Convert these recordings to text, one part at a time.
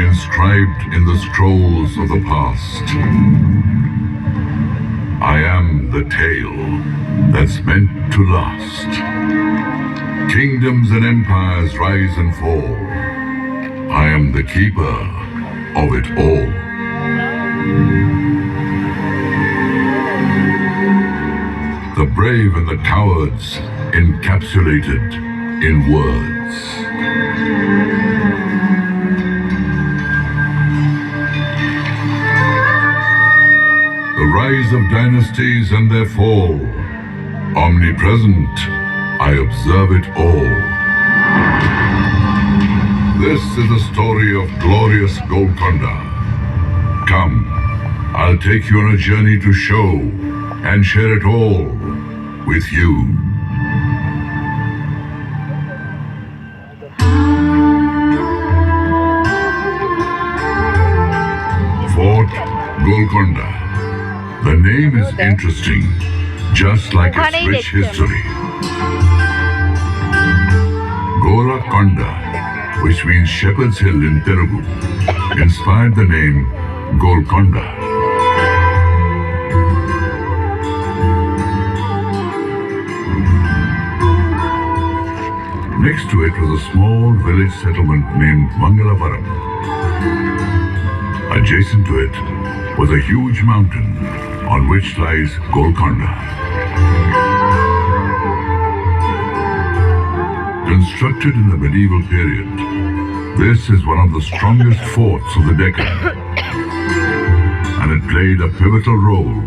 inscribed in the scrolls of the past. I am the tale that's meant to last. Kingdoms and empires rise and fall. I am the keeper of it all. The brave and the cowards encapsulated in words. The rise of dynasties and their fall. Omnipresent, I observe it all. This is the story of glorious Golconda. Come, I'll take you on a journey to show and share it all with you. Fort Golconda. The name is interesting, just like its rich history. Golconda, which means Shepherd's Hill in Telugu, inspired the name Golconda. Next to it was a small village settlement named Mangalavaram. Adjacent to it was a huge mountain on which lies Golconda. Constructed in the medieval period, this is one of the strongest forts of the Deccan, and it played a pivotal role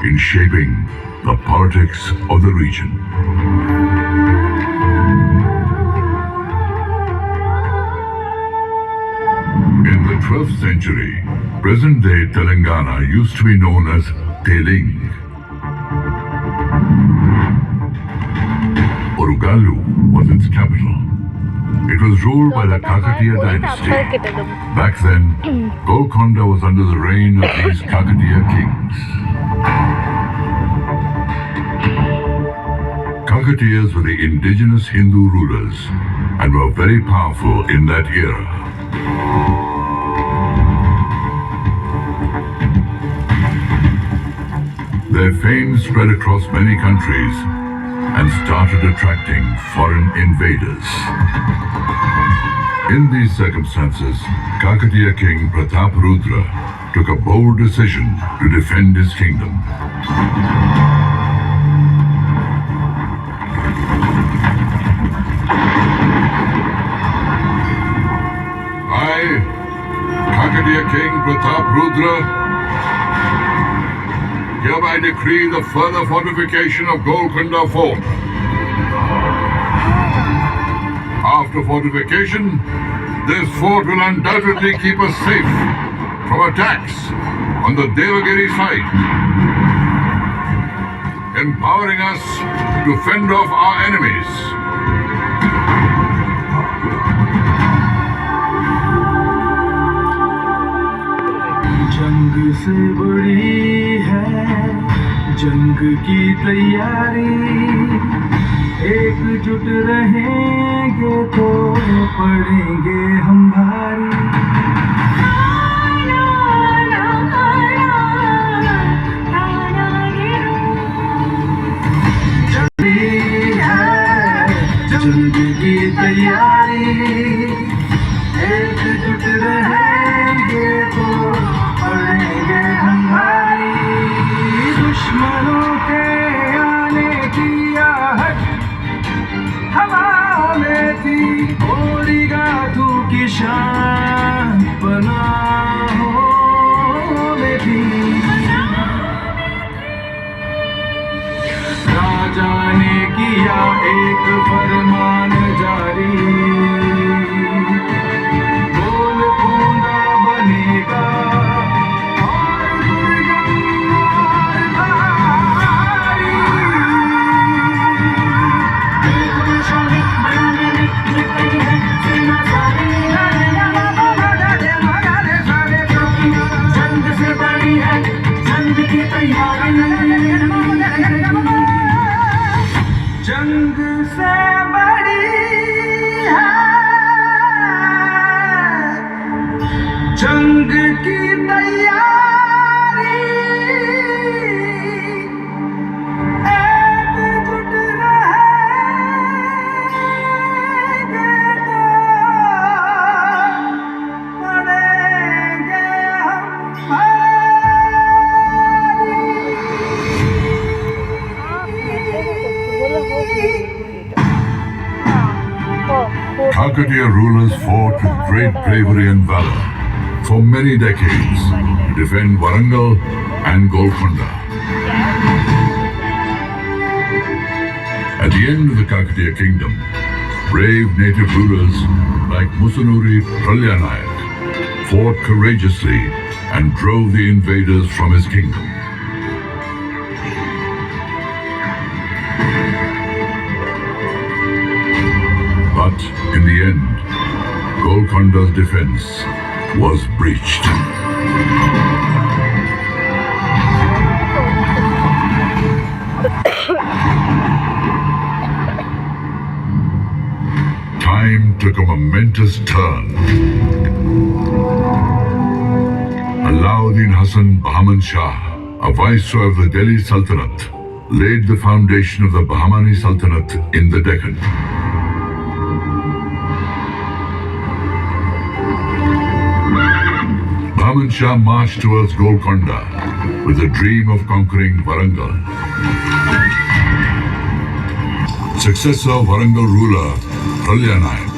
in shaping the politics of the region. In the 12th century, present-day Telangana used to be known as Teling. Orugalu was its capital. It was ruled by the Kakatiya dynasty. Back then, Golconda was under the reign of these Kakatiya kings. Kakatiyas were the indigenous Hindu rulers and were very powerful in that era. Their fame spread across many countries and started attracting foreign invaders. In these circumstances, Kakatiya King Prataparudra took a bold decision to defend his kingdom. I, Kakatiya King Prataparudra, hereby decree the further fortification of Golconda Fort. After fortification, this fort will undoubtedly keep us safe from attacks on the Devagiri side, empowering us to fend off our enemies. जंग से बड़ी है जंग की तैयारी एकजुट रहेंगे तो पड़ेंगे हम भारी जंग की तैयारी एकजुट रहेंगे तो पड़ेंगे हम भारी दुश्मनों के आने की आहट हवा में थी ओरिगा तू की शान पनाहों में थी राजा ने किया एक फरमान जारी गोलकोंडा बनेगा जंग से बड़ी है Kakatiya rulers fought with great bravery and valor for many decades to defend Warangal and Golconda. At the end of the Kakatiya kingdom, brave native rulers like Musunuri Pralyanayak fought courageously and drove the invaders from his kingdom. But in the end, Golconda's defense was breached. Time took a momentous turn. Alauddin Hassan Bahman Shah, a viceroy of the Delhi Sultanate, laid the foundation of the Bahmani Sultanate in the Deccan. Bahman Shah marched towards Golconda with the dream of conquering Warangal. Successor of Warangal ruler Pralyanayak.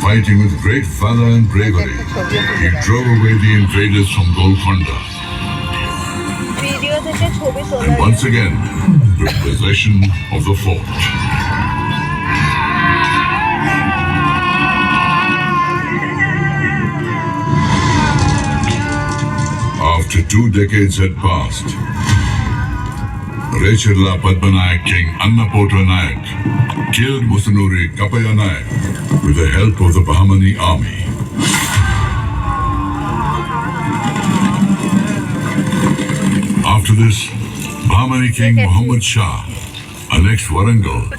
Fighting with great valor and bravery, he drove away the invaders from Golconda and once again took possession of the fort. After 2 decades had passed, Rechirla Padmanayak King Annapota Nayak killed Musunuri Kapaya Nayak with the help of the Bahmani army. After this, Bahmani King Muhammad Shah annexed Warangal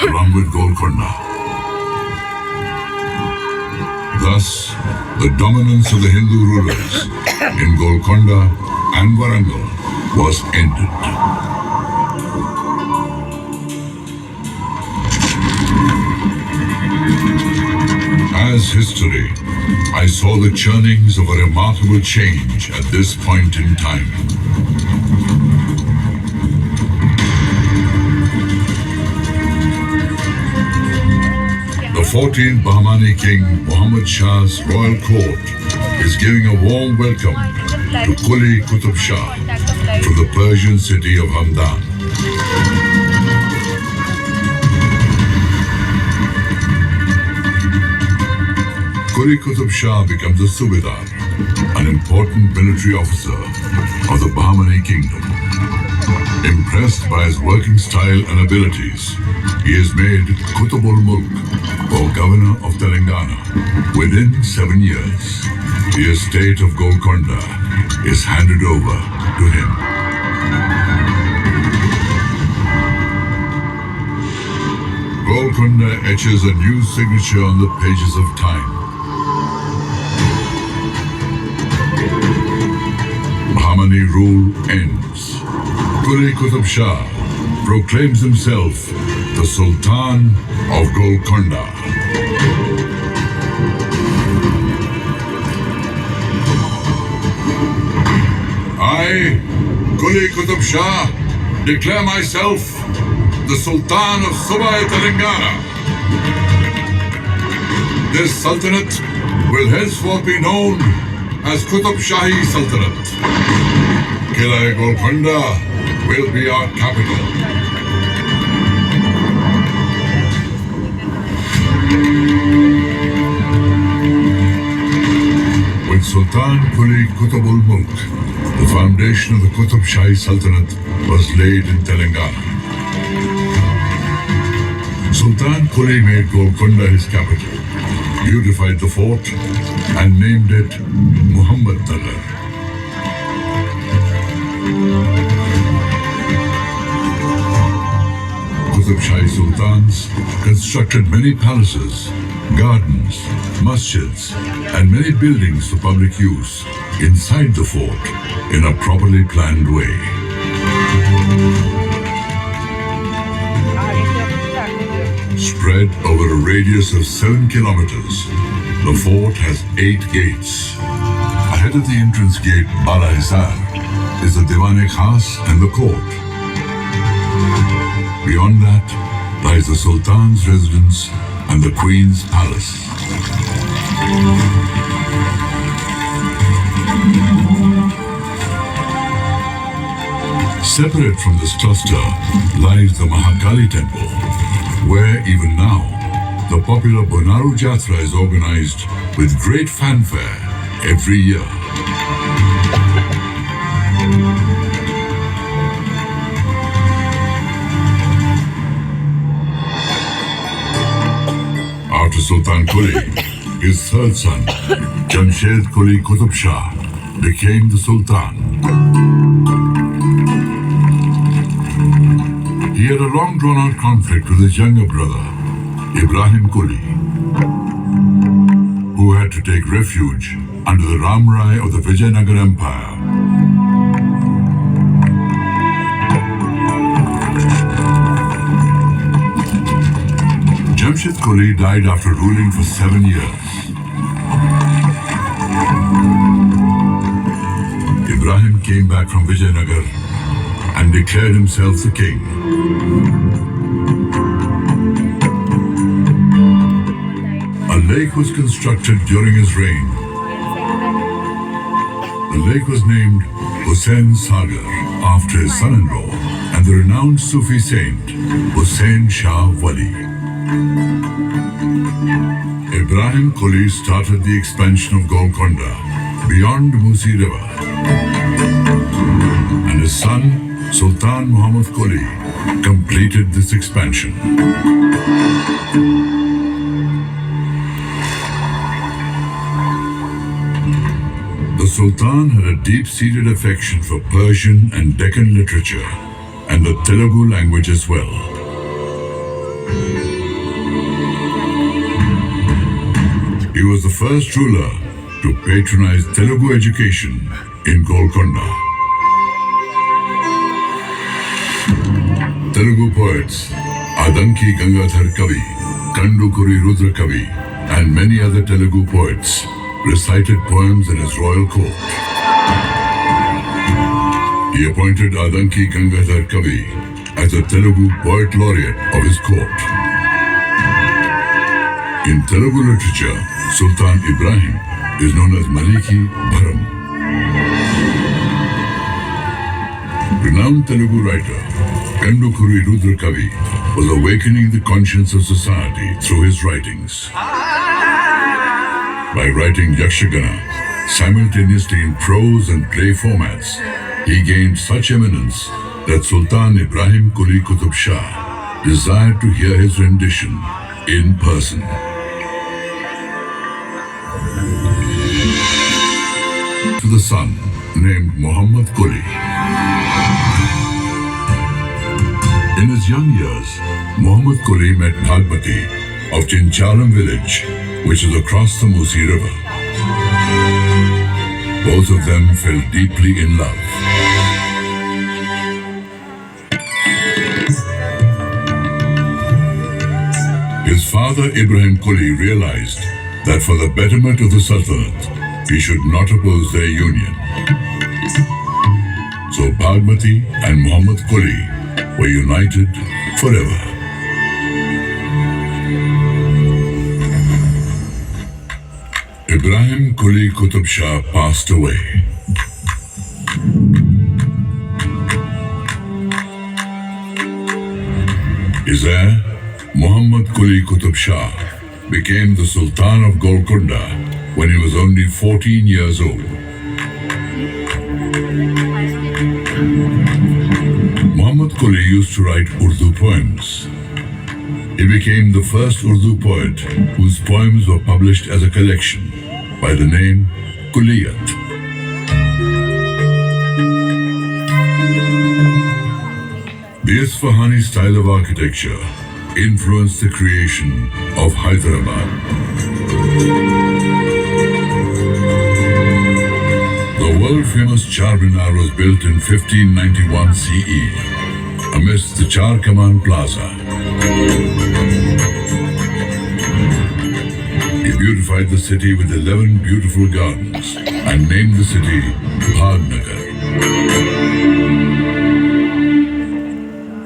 along with Golconda. Thus, the dominance of the Hindu rulers in Golconda and Warangal was ended. As history, I saw the churnings of a remarkable change at this point in time. The 14th Bahmani King Muhammad Shah's royal court is giving a warm welcome to Quli Qutub Shah from the Persian city of Hamdan. Quli Qutub Shah becomes a Subedar, an important military officer of the Bahmani kingdom. Impressed by his working style and abilities, he is made Qutubul Mulk, or Governor of Telangana. Within 7 years, the estate of Golconda is handed over to him. Golconda etches a new signature on the pages of time. Bahmani rule ends. Quli Qutub Shah proclaims himself the Sultan of Golconda. I, Quli Qutub Shah, declare myself the Sultan of Subai Telangana. This Sultanate will henceforth be known as Qutub Shahi Sultanate. Qila'e Golconda will be our capital. With Sultan Quli Qutubul Mulk, the foundation of the Qutub Shahi Sultanate was laid in Telangana. Sultan Quli made Golconda his capital, beautified the fort, and named it Muhammad Nagar. Qutub Shahi Sultans constructed many palaces, gardens, masjids, and many buildings for public use inside the fort in a properly planned way. Spread over a radius of 7 kilometers, the fort has 8 gates. A Ahead of the entrance gate, Bala Hisar, is the Diwan-e-Khas and the court. Beyond that lies the Sultan's residence and the Queen's palace. Separate from this cluster lies the Mahakali temple, where even now the popular Bonaru Jatra is organized with great fanfare every year. After Sultan Quli, his third son, Jamshed Quli Qutub Shah, became the Sultan. He had a long drawn-out conflict with his younger brother, Ibrahim Quli, who had to take refuge under the Ramrai of the Vijayanagar Empire. Jamshed Quli died after ruling for 7 years. Ibrahim came back from Vijayanagar and declared himself the king. A lake was constructed during his reign. The lake was named Hussain Sagar after his son-in-law and the renowned Sufi saint Hussain Shah Wali. Ibrahim Quli started the expansion of Golconda beyond Musi River, and his son Sultan Muhammad Quli completed this expansion. The Sultan had a deep-seated affection for Persian and Deccan literature and the Telugu language as well. He was the first ruler to patronize Telugu education in Golconda. Telugu poets Adanki Gangadhar Kavi, Kandukuri Rudra Kavi, and many other Telugu poets recited poems in his royal court. He appointed Adanki Gangadhar Kavi as the Telugu poet laureate of his court. In Telugu literature, Sultan Ibrahim is known as Maliki Bharam. Renowned Telugu writer Kandukuri Rudra Kavi was awakening the conscience of society through his writings. By writing Yakshagana simultaneously in prose and play formats, he gained such eminence that Sultan Ibrahim Quli Qutub Shah desired to hear his rendition in person. To the son named Muhammad Quli. In his young years, Muhammad Quli met Bhagmati of Chincharam village, which is across the Musi River. Both of them fell deeply in love. His father Ibrahim Quli realized that for the betterment of the Sultanate, he should not oppose their union. So Bhagmati and Muhammad Quli were united forever. Ibrahim Quli Qutub Shah passed away. His heir, Muhammad Quli Qutub Shah, became the Sultan of Golconda when he was only 14 years old. Muhammad Quli used to write Urdu poems. He became the first Urdu poet whose poems were published as a collection by the name Kuliyat. The Isfahani style of architecture influenced the creation of Hyderabad. The world-famous Charminar was built in 1591 CE amidst the Char Kaman Plaza. He beautified the city with 11 beautiful gardens and and named the city Bhagnagar.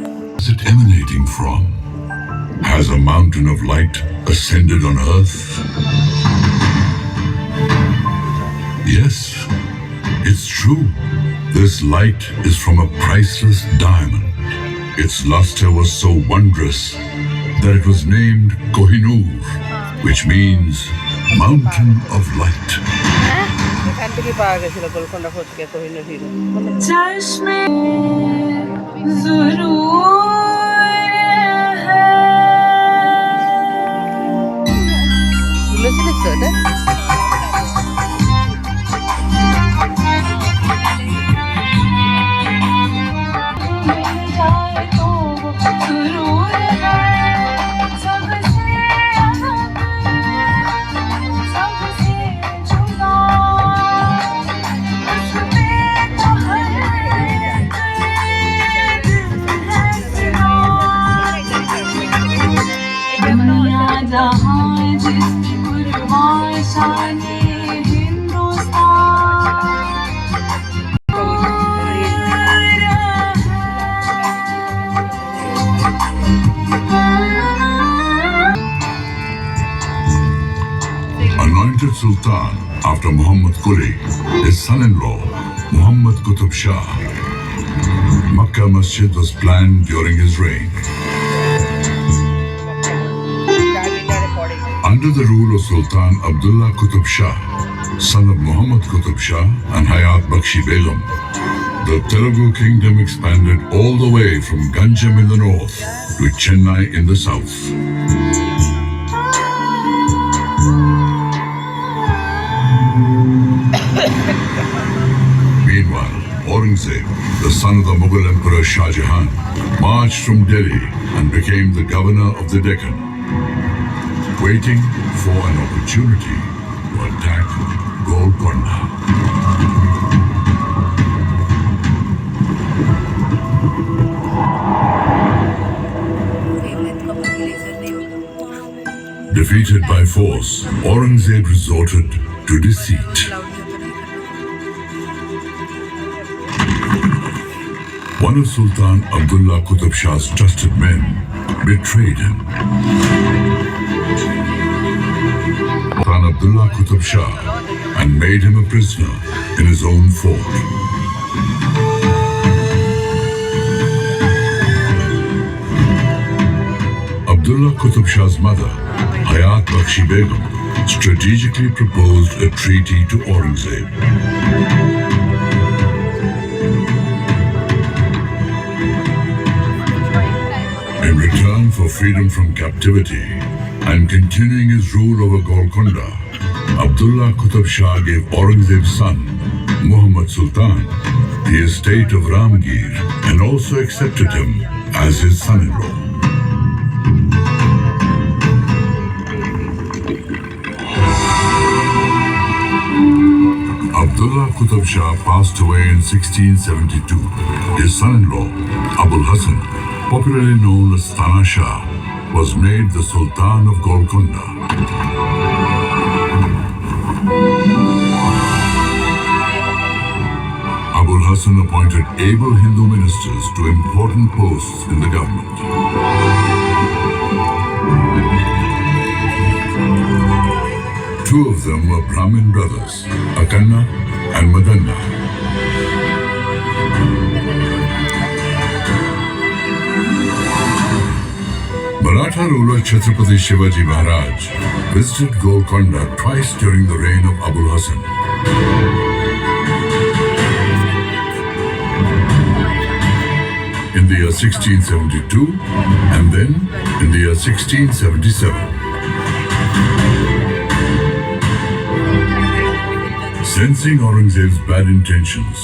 Where is it emanating from? Has a mountain of light ascended on earth? Yes, it's true. This light is from a priceless diamond. Its luster was so wondrous that it was named Kohinoor, which means mountain of light. এখান থেকে পাওয়া গেছিল গোলকোন্ডা ফটকে Kohinoor hero चश्मे ज़रूर है তুলেছিলিস তো এটা जाए तो ज़रूर है सबसे अलग सबसे जुदा उसमें तो हर दुनिया जहाँ जिसकी कुर्बान शाने Anointed Sultan after Muhammad Quli, his son-in-law, Muhammad Qutub Shah. Makkah Masjid was planned during his reign. Under the rule of Sultan Abdullah Qutub Shah, son of Muhammad Qutub Shah and Hayat Bakshi Begum, the Telugu kingdom expanded all the way from Ganjam in the north to Chennai in the south. Meanwhile, Aurangzeb, the son of the Mughal Emperor Shah Jahan, marched from Delhi and became the governor of the Deccan, waiting for an opportunity to attack Golconda. Defeated by force, Aurangzeb resorted to deceit. One of Sultan Abdullah Qutub Shah's trusted men betrayed him. Sultan Abdullah Qutub Shah and made him a prisoner in his own fort. Abdullah Qutub Shah's mother, Hayat Bakshi Begum, strategically proposed a treaty to Aurangzeb. In return for freedom from captivity and continuing his rule over Golconda, Abdullah Qutub Shah gave Aurangzeb's son, Muhammad Sultan, the estate of Ramgir and also accepted him as his son-in-law. Abdullah Qutub Shah passed away in 1672. His son-in-law, Abul Hassan, popularly known as Thana Shah, was made the Sultan of Golconda. Abul Hassan appointed able Hindu ministers to important posts in the government. Two of them were Brahmin brothers, Akanna and Madanna. Maratha ruler Chhatrapati Shivaji Maharaj visited Golconda twice during the reign of Abul Hassan. In the year 1672 and then in the year 1677. Sensing Aurangzeb's bad intentions,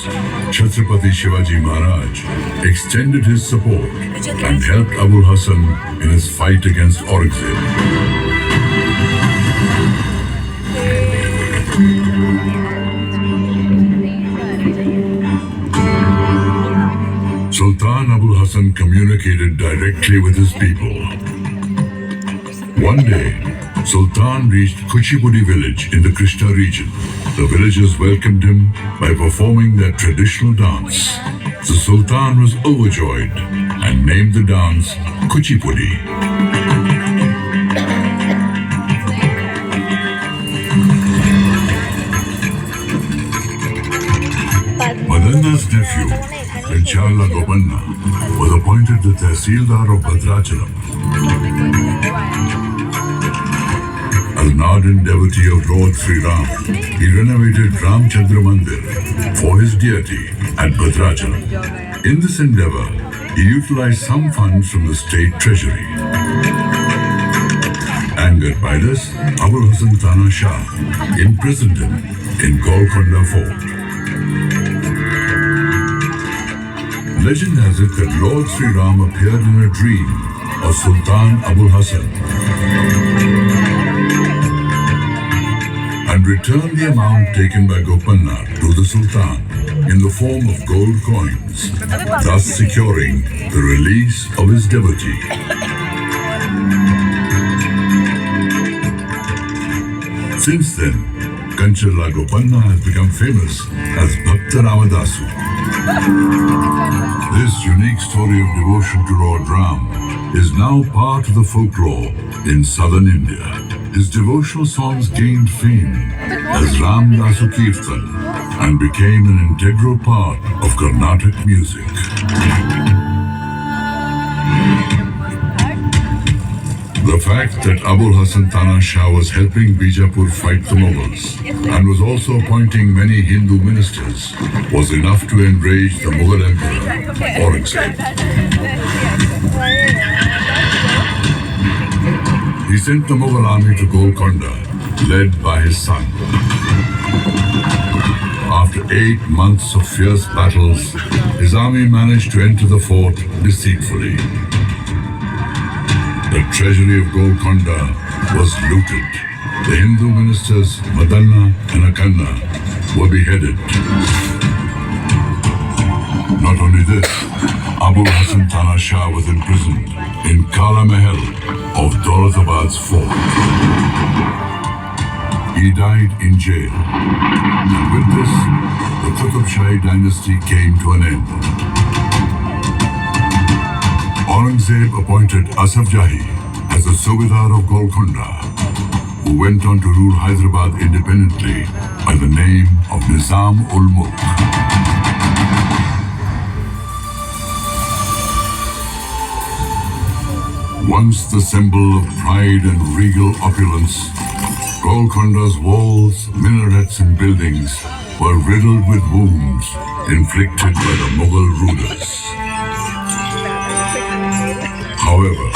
Chhatrapati Shivaji Maharaj extended his support and helped Abul Hassan in his fight against Aurangzeb. Sultan Abul Hassan communicated directly with his people. One day, Sultan reached Kuchibudi village in the Krishna region. The villagers welcomed him by performing their traditional dance. The Sultan was overjoyed and named the dance Kuchipudi. Madanna's nephew, Inchallah Golconda, was appointed the Tehsildar of Bhadrachalam. As an ardent devotee of Lord Sri Ram, he renovated Ramchandra Mandir for his deity at Bhadrachalam. In this endeavor, he utilized some funds from the state treasury. Angered by this, Abul Hasan Tana Shah imprisoned him in Golconda fort. Legend has it that Lord Sri Ram appeared in a dream of Sultan Abul Hasan and returned the amount taken by Golconda to the Sultan in the form of gold coins, thus securing the release of his devotee. Since then, Kanchala Golconda has become famous as Bhakta Ramadasu. This unique story of devotion to Lord Ram is now part of the folklore in southern India. His devotional songs gained fame as Ram Dasu Kirtan and became an integral part of Carnatic music. The fact that Abul Hasan Tana Shah was helping Bijapur fight the Mughals and was also appointing many Hindu ministers was enough to enrage the Mughal Emperor, Aurangzeb. He sent the Mughal army to Golconda, led by his son. After 8 months of fierce battles, his army managed to enter the fort deceitfully. The treasury of Golconda was looted. The Hindu ministers Madanna and Akanna were beheaded. Not only this, Abul Hasan Tana Shah was imprisoned in Kala Mahal of Daulatabad's fort. He died in jail. And with this, the Qutub Shahi dynasty came to an end. Aurangzeb appointed Asaf Jahi as the Subedar of Golconda, who went on to rule Hyderabad independently by the name of Nizam ul Mulk. Once the symbol of pride and regal opulence, Golconda's walls, minarets and buildings were riddled with wounds inflicted by the Mughal rulers. However,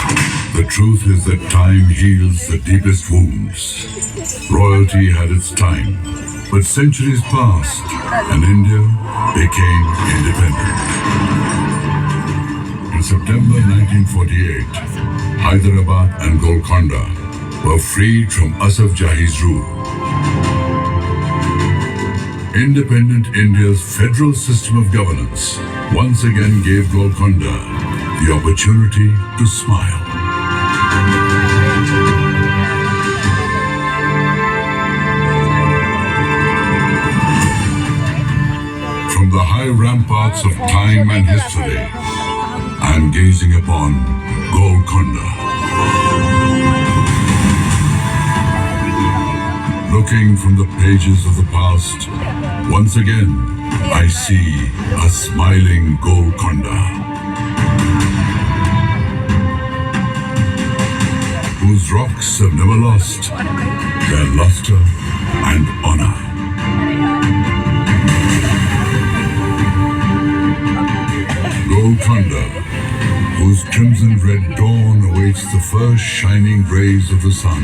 the truth is that time heals the deepest wounds. Royalty had its time, but centuries passed and India became independent. In September 1948, Hyderabad and Golconda were freed from Asaf Jahi's rule. Independent India's federal system of governance once again gave Golconda the opportunity to smile. From the high ramparts of time and history, I am gazing upon Golconda. Looking from the pages of the past, once again, I see a smiling Golconda, whose rocks have never lost their luster and honor. Golconda, whose crimson red dawn awaits the first shining rays of the sun,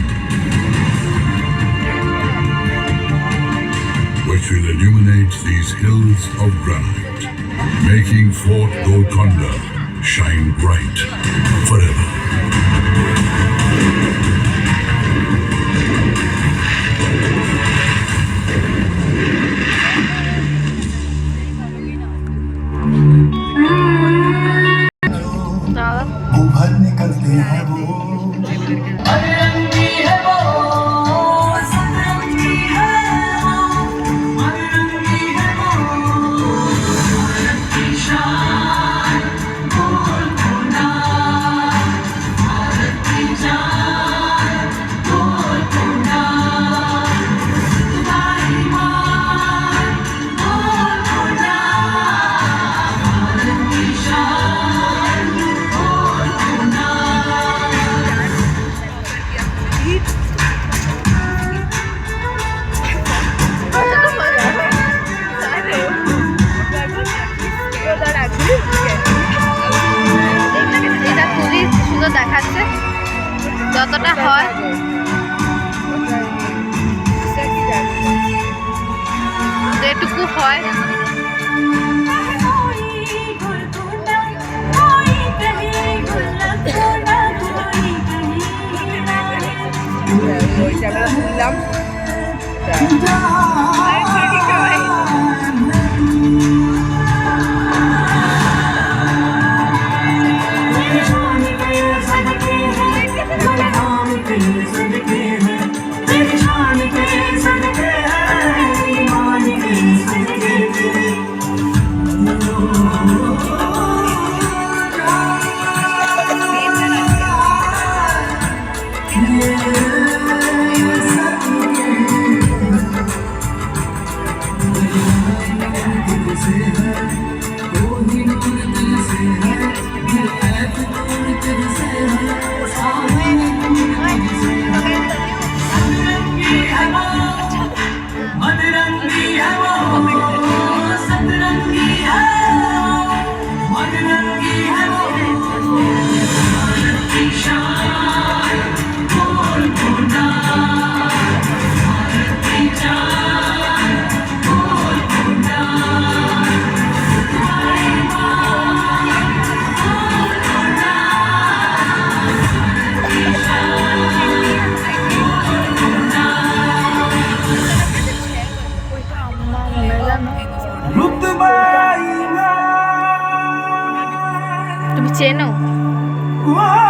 which will illuminate these hills of granite, making Fort Golconda shine bright forever. उभर निकलते हैं वो हर रंगी है वो सब रंगी है वो দিলাম। रुतबा তুমি চেনো? ईमान